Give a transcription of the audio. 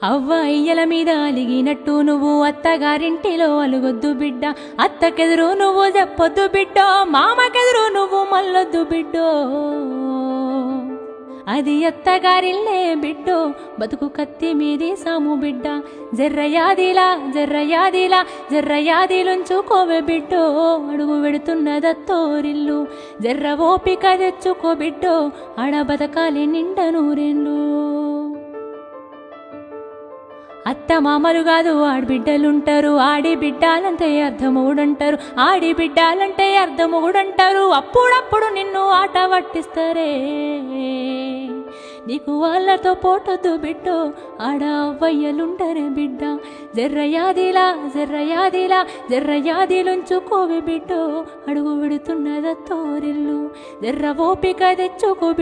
అవ్వ అయ్యల మీద అలిగినట్టు నువ్వు అత్తగారింటిలో అలుగొద్దు బిడ్డ, అత్తకెదురు నువ్వు చెప్పొద్దు బిడ్డో, మామకెదురు నువ్వు మల్లొద్దు బిడ్డో. అది అత్తగారిల్లే బిడ్డో, బతుకు కత్తి మీది సాము బిడ్డ. జర్రయాదిలా జర్రయాదిలా జర్రయాదిలుంచుకోవే బిడ్డో, అడుగు వెడుతున్నదత్తోరిల్లు. జర్ర ఓపిక తెచ్చుకో బిడ్డో, ఆడ బతకాలి నిండ నూరేళ్ళు. అత్త మామలు కాదు ఆడబిడ్డలుంటారు, ఆడి బిడ్డాలంటే అర్ధమూడంటారు, ఆడి బిడ్డాలంటే అర్ధమూడంటారు. అప్పుడప్పుడు నిన్ను ఆట పట్టిస్తారే, నీకు వాళ్ళతో పోటొద్దు బిడ్డో, ఆడ అవ్వయ్యలుంటరే బిడ్డ. జర్రయాదిలా జర్రయాదిలా జర్రయాదిలుంచుకోవే బిడ్డో, అడుగు విడుతున్నదత్తోరిల్లు. జర్ర ఓపిక తెచ్చుకో.